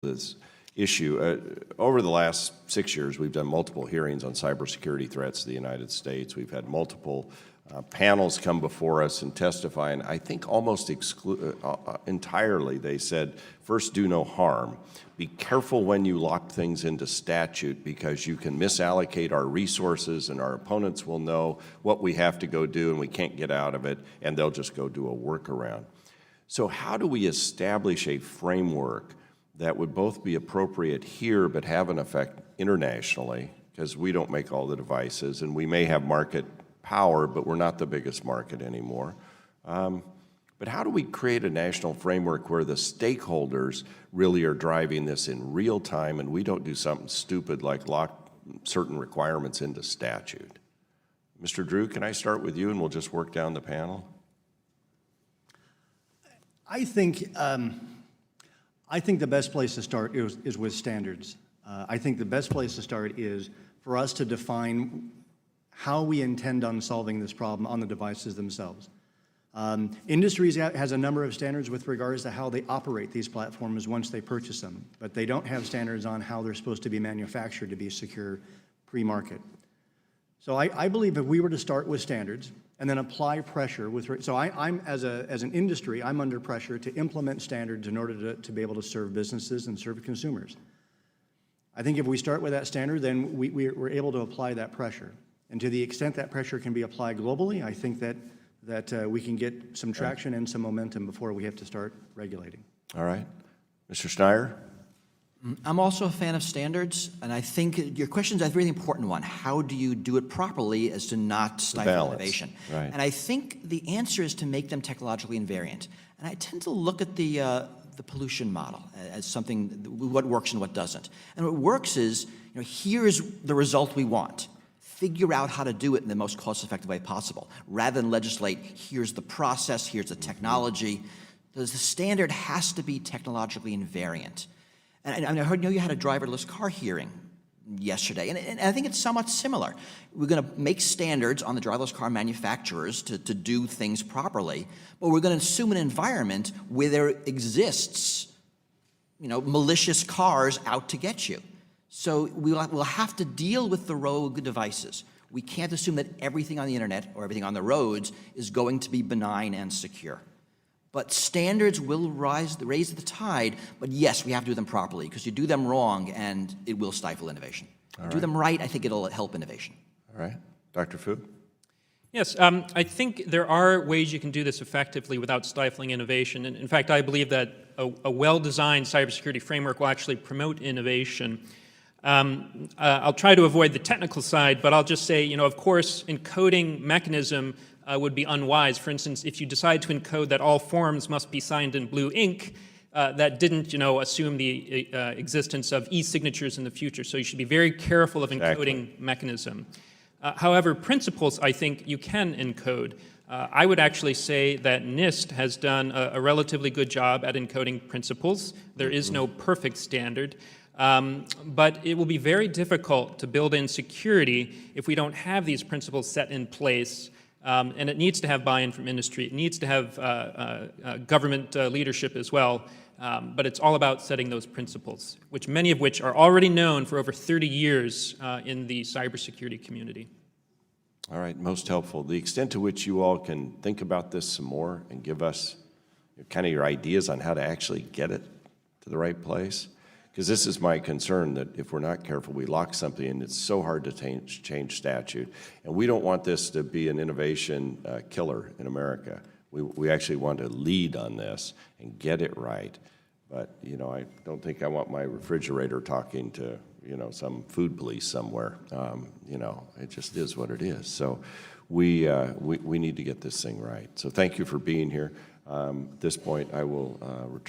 this issue. Over the last 6 years, we've done multiple hearings on cybersecurity threats to the United States. We've had multiple panels come before us and testify, and I think almost entirely they said, first, do no harm. Be careful when you lock things into statute because you can misallocate our resources and our opponents will know what we have to go do and we can't get out of it, and they'll just go do a workaround. So how do we establish a framework that would both be appropriate here but have an effect internationally, because we don't make all the devices and we may have market power, but we're not the biggest market anymore. But how do we create a national framework where the stakeholders really are driving this in real time and we don't do something stupid like lock certain requirements into statute? Mr. Drew, can I start with you and we'll just work down the panel? I think the best place to start is with standards. I think the best place to start is for us to define how we intend on solving this problem on the devices themselves. Industries has a number of standards with regards to how they operate these platforms once they purchase them, but they don't have standards on how they're supposed to be manufactured to be secure pre-market. So I believe if we were to start with standards and then apply pressure I'm as an industry, I'm under pressure to implement standards in order to be able to serve businesses and serve consumers. I think if we start with that standard, then we're able to apply that pressure. And to the extent that pressure can be applied globally, I think that we can get some traction and some momentum before we have to start regulating. All right. Mr. Schneider? I'm also a fan of standards, and I think your question is a really important one. How do you do it properly as to not stifle innovation? Right. And I think the answer is to make them technologically invariant. And I tend to look at the pollution model as something, what works and what doesn't. And what works is, here's the result we want. Figure out how to do it in the most cost-effective way possible, rather than legislate, here's the process, here's the technology. Because the standard has to be technologically invariant. And I know you had a driverless car hearing yesterday, and I think it's somewhat similar. We're going to make standards on the driverless car manufacturers to do things properly, but we're going to assume an environment where there exists, malicious cars out to get you. So we'll have to deal with the rogue devices. We can't assume that everything on the internet or everything on the roads is going to be benign and secure. But standards will raise the tide, but yes, we have to do them properly, because you do them wrong and it will stifle innovation. Do them right, I think it'll help innovation. All right. Dr. Fu? Yes, I think there are ways you can do this effectively without stifling innovation. And in fact, I believe that a well-designed cybersecurity framework will actually promote innovation. I'll try to avoid the technical side, but I'll just say, of course, encoding mechanism would be unwise. For instance, if you decide to encode that all forms must be signed in blue ink, that didn't, assume the existence of e-signatures in the future. So you should be very careful of encoding mechanism. However, principles, I think you can encode. I would actually say that NIST has done a relatively good job at encoding principles. There is no perfect standard. But it will be very difficult to build in security if we don't have these principles set in place. And it needs to have buy-in from industry. It needs to have government leadership as well. But it's all about setting those principles, many of which are already known for over 30 years in the cybersecurity community. All right, most helpful. The extent to which you all can think about this some more and give us kind of your ideas on how to actually get it to the right place. Because this is my concern, that if we're not careful, we lock something and it's so hard to change statute. And we don't want this to be an innovation killer in America. We actually want to lead on this and get it right. But, I don't think I want my refrigerator talking to, some food police somewhere. It just is what it is. So we need to get this thing right. So thank you for being here. At this point, I will return.